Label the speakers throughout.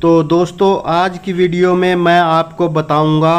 Speaker 1: तो दोस्तों आज की वीडियो में मैं आपको बताऊंगा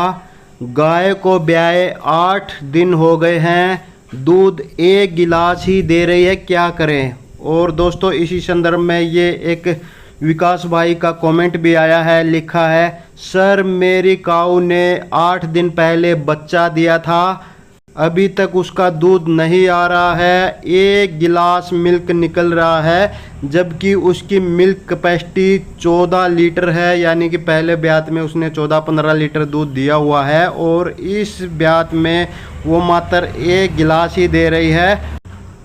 Speaker 1: गाय को ब्याए 8 दिन हो गए हैं, दूध 1 गिलास ही दे रही है, क्या करें। और दोस्तों इसी संदर्भ में ये एक विकास भाई का कमेंट भी आया है, लिखा है सर मेरी काऊ ने 8 दिन पहले बच्चा दिया था, अभी तक उसका दूध नहीं आ रहा है, 1 गिलास मिल्क निकल रहा है, जबकि उसकी मिल्क कैपेसिटी 14 लीटर है। यानी कि पहले ब्यात में उसने 14-15 लीटर दूध दिया हुआ है और इस ब्यात में वो मात्र 1 गिलास ही दे रही है।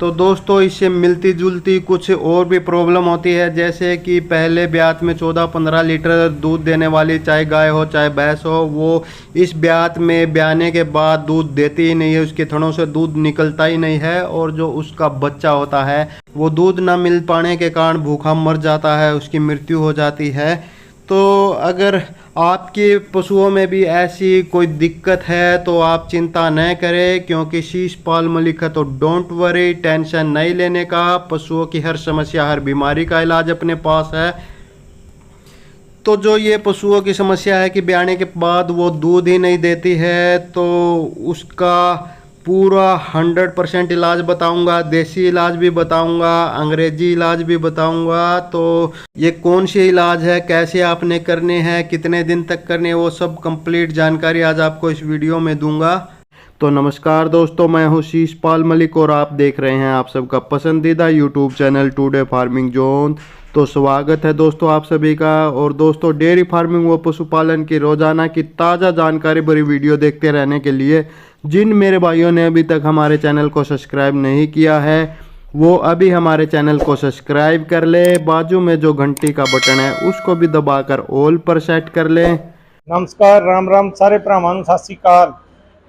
Speaker 1: तो दोस्तों इससे मिलती जुलती कुछ और भी प्रॉब्लम होती है, जैसे कि पहले ब्यात में 14-15 लीटर दूध देने वाली चाहे गाय हो चाहे भैंस हो, वो इस ब्यात में ब्याने के बाद दूध देती ही नहीं है, उसके थनों से दूध निकलता ही नहीं है। और जो उसका बच्चा होता है वो दूध ना मिल पाने के कारण भूखा मर जाता है, उसकी मृत्यु हो जाती है। तो अगर आपके पशुओं में भी ऐसी कोई दिक्कत है तो आप चिंता न करें, क्योंकि शीश पाल में लिखा तो डोंट वरी, टेंशन नहीं लेने का। पशुओं की हर समस्या हर बीमारी का इलाज अपने पास है। तो जो ये पशुओं की समस्या है कि ब्याने के बाद वो दूध ही नहीं देती है, तो उसका पूरा 100% इलाज बताऊंगा, देसी इलाज भी बताऊंगा, अंग्रेजी इलाज भी बताऊंगा। तो ये कौन से इलाज है, कैसे आपने करने हैं, कितने दिन तक करने, वो सब कंप्लीट जानकारी आज आपको इस वीडियो में दूंगा। तो नमस्कार दोस्तों, मैं हूं शीश पाल मलिक और आप देख रहे हैं आप सबका पसंदीदा YouTube channel today farming zone. तो स्वागत है दोस्तों आप सभी का। और दोस्तों डेयरी फार्मिंग व पशुपालन की रोजाना की ताज़ा जानकारी भरी वीडियो देखते रहने के लिए जिन मेरे भाइयों ने अभी तक हमारे चैनल को सब्सक्राइब नहीं किया है वो अभी हमारे चैनल को सब्सक्राइब कर ले, बाजू में जो घंटी का बटन है उसको भी दबाकर ऑल पर सेट कर ले।
Speaker 2: नमस्कार, राम राम सारे भरावां नूं सत श्री अकाल।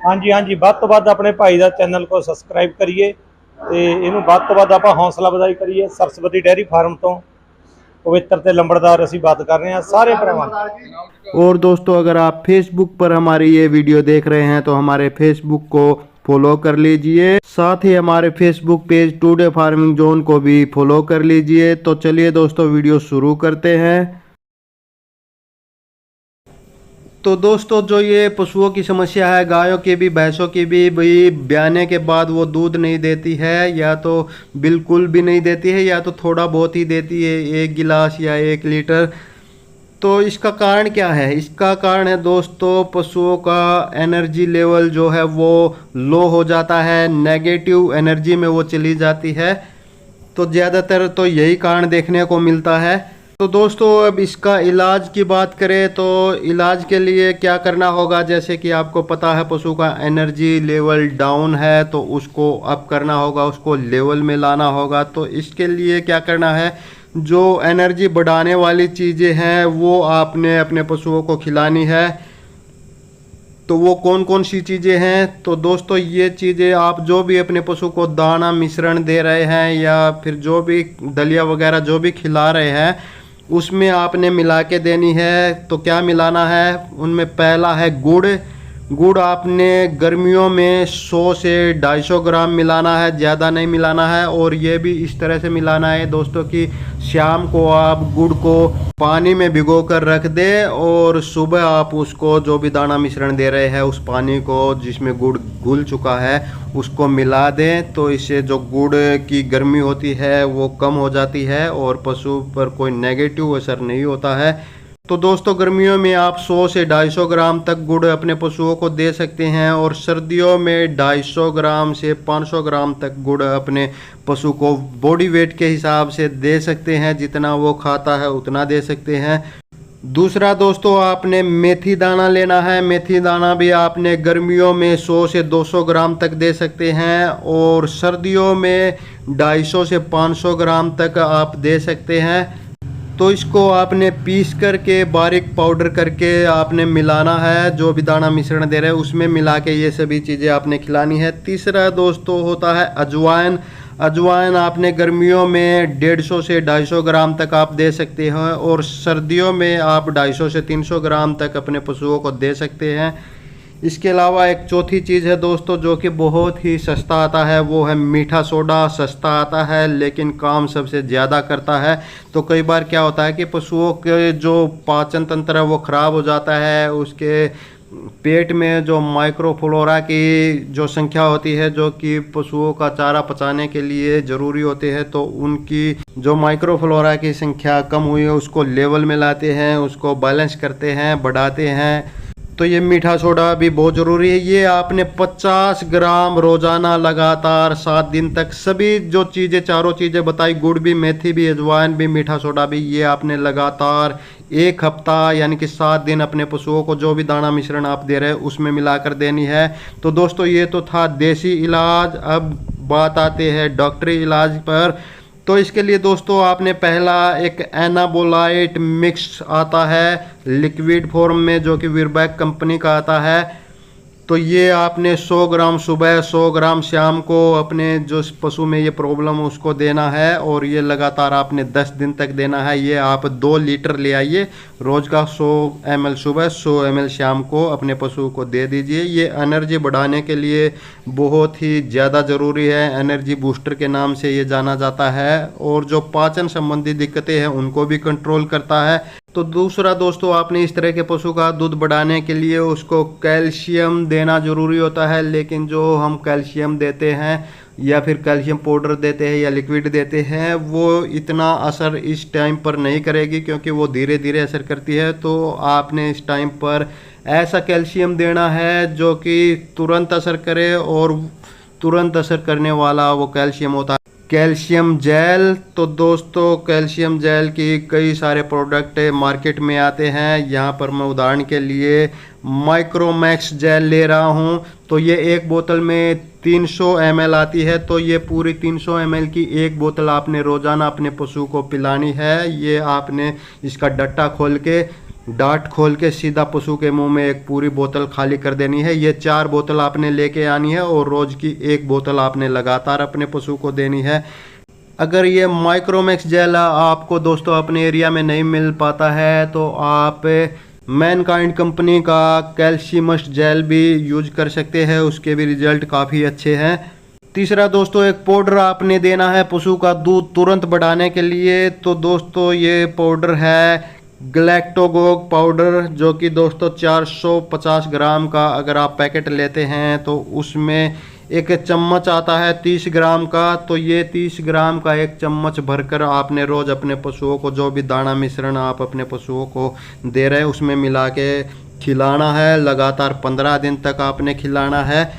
Speaker 2: हाँ जी ਵੱਧ ਤੋਂ ਵੱਧ अपने भाई का चैनल को सबसक्राइब करिए ते इनू ਵੱਧ ਤੋਂ ਵੱਧ आपां हौसला बधाई करिए। सरस्वती डेयरी फार्म तो पवित्र ते लंबड़दार असीं बात कर रहे हैं सारे भरावां।
Speaker 1: और दोस्तों अगर आप फेसबुक पर हमारी ये वीडियो देख रहे हैं तो हमारे फेसबुक को फॉलो कर लीजिए, साथ ही हमारे Facebook page today farming zone को भी फॉलो कर लीजिए। तो चलिए दोस्तों वीडियो शुरू करते हैं। तो दोस्तों जो ये पशुओं की समस्या है, गायों की भी भैंसों की भी, भाई ब्याने के बाद वो दूध नहीं देती है, या तो बिल्कुल भी नहीं देती है या तो थोड़ा बहुत ही देती है, 1 गिलास या 1 लीटर। तो इसका कारण क्या है? इसका कारण है दोस्तों पशुओं का एनर्जी लेवल जो है वो लो हो जाता है, नेगेटिव एनर्जी में वो चली जाती है। तो ज़्यादातर तो यही कारण देखने को मिलता है। तो दोस्तों अब इसका इलाज की बात करें तो इलाज के लिए क्या करना होगा, जैसे कि आपको पता है पशु का एनर्जी लेवल डाउन है तो उसको अप करना होगा, उसको लेवल में लाना होगा। तो इसके लिए क्या करना है, जो एनर्जी बढ़ाने वाली चीज़ें हैं वो आपने अपने पशुओं को खिलानी है। तो वो कौन कौन सी चीज़ें हैं? तो दोस्तों ये चीज़ें आप जो भी अपने पशु को दाना मिश्रण दे रहे हैं या फिर जो भी दलिया वगैरह जो भी खिला रहे हैं उसमें आपने मिला के देनी है। तो क्या मिलाना है उनमें? पहला है गुड़। गुड़ आपने गर्मियों में 100 से 250 ग्राम मिलाना है, ज़्यादा नहीं मिलाना है। और ये भी इस तरह से मिलाना है दोस्तों कि शाम को आप गुड़ को पानी में भिगो कर रख दें और सुबह आप उसको जो भी दाना मिश्रण दे रहे हैं उस पानी को जिसमें गुड़ घुल चुका है उसको मिला दें। तो इससे जो गुड़ की गर्मी होती है वो कम हो जाती है और पशु पर कोई नेगेटिव असर नहीं होता है। तो दोस्तों गर्मियों में आप 100 से 250 ग्राम तक गुड़ अपने पशुओं को दे सकते हैं और सर्दियों में 250 ग्राम से 500 ग्राम तक गुड़ अपने पशु को बॉडी वेट के हिसाब से दे सकते हैं, जितना वो खाता है उतना दे सकते हैं। दूसरा दोस्तों आपने मेथी दाना लेना है। मेथी दाना भी आपने गर्मियों में 100 से 200 ग्राम तक दे सकते हैं और सर्दियों में 250 से 500 ग्राम तक आप दे सकते हैं। तो इसको आपने पीस करके बारीक पाउडर करके आपने मिलाना है, जो भी दाना मिश्रण दे रहे हैं उसमें मिला के ये सभी चीज़ें आपने खिलानी है। तीसरा दोस्तों होता है अजवाइन। अजवाइन आपने गर्मियों में 150 से 250 ग्राम तक आप दे सकते हैं और सर्दियों में आप 250 से 300 ग्राम तक अपने पशुओं को दे सकते हैं। इसके अलावा एक चौथी चीज़ है दोस्तों जो कि बहुत ही सस्ता आता है, वो है मीठा सोडा। सस्ता आता है लेकिन काम सबसे ज़्यादा करता है। तो कई बार क्या होता है कि पशुओं के जो पाचन तंत्र है वो ख़राब हो जाता है, उसके पेट में जो माइक्रोफ्लोरा की जो संख्या होती है जो कि पशुओं का चारा पचाने के लिए ज़रूरी होते हैं, तो उनकी जो माइक्रोफ्लोरा की संख्या कम हुई है उसको लेवल में लाते हैं, उसको बैलेंस करते हैं, बढ़ाते हैं। तो ये मीठा सोडा भी बहुत ज़रूरी है। ये आपने 50 ग्राम रोज़ाना लगातार 7 दिन तक, सभी जो चीज़ें चारों चीज़ें बताई, गुड़ भी, मेथी भी, अजवाइन भी, मीठा सोडा भी, ये आपने लगातार 1 हफ्ता यानी कि 7 दिन अपने पशुओं को जो भी दाना मिश्रण आप दे रहे हैं उसमें मिलाकर देनी है। तो दोस्तों ये तो था देसी इलाज। अब बात आते हैं डॉक्टरी इलाज पर। तो इसके लिए दोस्तों आपने पहला एक एनाबोलाइट मिक्स आता है लिक्विड फॉर्म में जो कि वीरबैक कंपनी का आता है। तो ये आपने 100 ग्राम सुबह 100 ग्राम शाम को अपने जो पशु में ये प्रॉब्लम है उसको देना है, और ये लगातार आपने 10 दिन तक देना है। ये आप 2 लीटर ले आइए, रोज़ का 100 ml सुबह 100 ml शाम को अपने पशु को दे दीजिए। ये एनर्जी बढ़ाने के लिए बहुत ही ज़्यादा ज़रूरी है, एनर्जी बूस्टर के नाम से ये जाना जाता है, और जो पाचन संबंधी दिक्कतें हैं उनको भी कंट्रोल करता है। तो दूसरा दोस्तों आपने इस तरह के पशु का दूध बढ़ाने के लिए उसको कैल्शियम देना ज़रूरी होता है, लेकिन जो हम कैल्शियम देते हैं या फिर कैल्शियम पाउडर देते हैं या लिक्विड देते हैं वो इतना असर इस टाइम पर नहीं करेगी, क्योंकि वो धीरे धीरे असर करती है। तो आपने इस टाइम पर ऐसा कैल्शियम देना है जो कि तुरंत असर करे, और तुरंत असर करने वाला वो कैल्शियम होता है कैल्शियम जेल। तो दोस्तों कैल्शियम जेल की कई सारे प्रोडक्ट मार्केट में आते हैं। यहाँ पर मैं उदाहरण के लिए माइक्रोमैक्स जेल ले रहा हूँ। तो ये एक बोतल में 300 ml आती है। तो ये पूरी 300 ml की एक बोतल आपने रोज़ाना अपने पशु को पिलानी है। ये आपने इसका डट्टा खोल के, डाट खोल के सीधा पशु के मुंह में एक पूरी बोतल खाली कर देनी है। ये 4 बोतल आपने लेके आनी है, और रोज़ की 1 बोतल आपने लगातार अपने पशु को देनी है। अगर ये माइक्रोमैक्स जेल आपको दोस्तों अपने एरिया में नहीं मिल पाता है तो आप मैनकाइंड कंपनी का कैल्शियमस्ट जेल भी यूज कर सकते हैं, उसके भी रिजल्ट काफ़ी अच्छे हैं। तीसरा दोस्तों एक पाउडर आपने देना है पशु का दूध तुरंत बढ़ाने के लिए। तो दोस्तों ये पाउडर है ग्लैक्टोगोग पाउडर, जो कि दोस्तों 450 ग्राम का अगर आप पैकेट लेते हैं तो उसमें एक चम्मच आता है 30 ग्राम का। तो ये 30 ग्राम का एक चम्मच भरकर आपने रोज़ अपने पशुओं को, जो भी दाना मिश्रण आप अपने पशुओं को दे रहे हैं उसमें मिला के खिलाना है। लगातार 15 दिन तक आपने खिलाना है।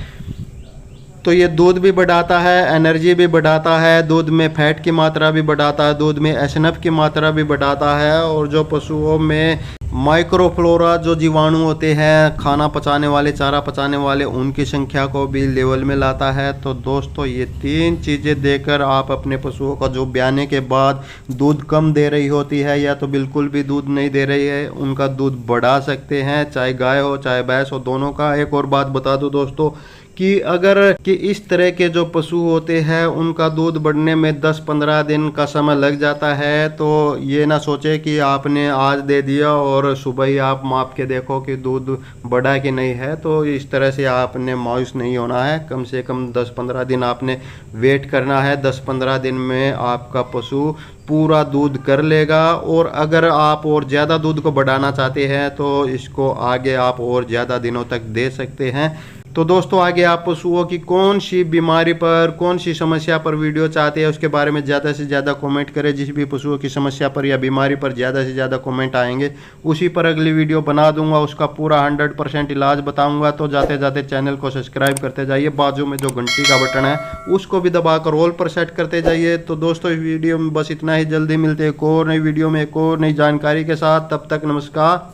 Speaker 1: तो ये दूध भी बढ़ाता है, एनर्जी भी बढ़ाता है, दूध में फैट की मात्रा भी बढ़ाता है, दूध में एसएनएफ की मात्रा भी बढ़ाता है, और जो पशुओं में माइक्रोफ्लोरा जो जीवाणु होते हैं खाना पचाने वाले, चारा पचाने वाले, उनकी संख्या को भी लेवल में लाता है। तो दोस्तों ये 3 चीज़ें देकर आप अपने पशुओं का जो ब्याने के बाद दूध कम दे रही होती है या तो बिल्कुल भी दूध नहीं दे रही है, उनका दूध बढ़ा सकते हैं, चाहे गाय हो चाहे भैंस हो, दोनों का। एक और बात बता दूं दोस्तों कि अगर कि इस तरह के जो पशु होते हैं उनका दूध बढ़ने में 10-15 दिन का समय लग जाता है, तो ये ना सोचे कि आपने आज दे दिया और सुबह ही आप माप के देखो कि दूध बढ़ा कि नहीं है। तो इस तरह से आपने मायूस नहीं होना है। कम से कम 10-15 दिन आपने वेट करना है। 10-15 दिन में आपका पशु पूरा दूध कर लेगा। और अगर आप और ज़्यादा दूध को बढ़ाना चाहते हैं तो इसको आगे आप और ज़्यादा दिनों तक दे सकते हैं। तो दोस्तों आगे आप पशुओं की कौन सी बीमारी पर, कौन सी समस्या पर वीडियो चाहते हैं उसके बारे में ज़्यादा से ज़्यादा कमेंट करें। जिस भी पशुओं की समस्या पर या बीमारी पर ज़्यादा से ज़्यादा कमेंट आएंगे उसी पर अगली वीडियो बना दूंगा, उसका पूरा 100% इलाज बताऊंगा। तो जाते जाते चैनल को सब्सक्राइब करते जाइए, बाजू में जो घंटी का बटन है उसको भी दबाकर ऑल पर सेट करते जाइए। तो दोस्तों इस वीडियो में बस इतना ही। जल्दी मिलते हैं एक और नई वीडियो में एक और नई जानकारी के साथ। तब तक नमस्कार।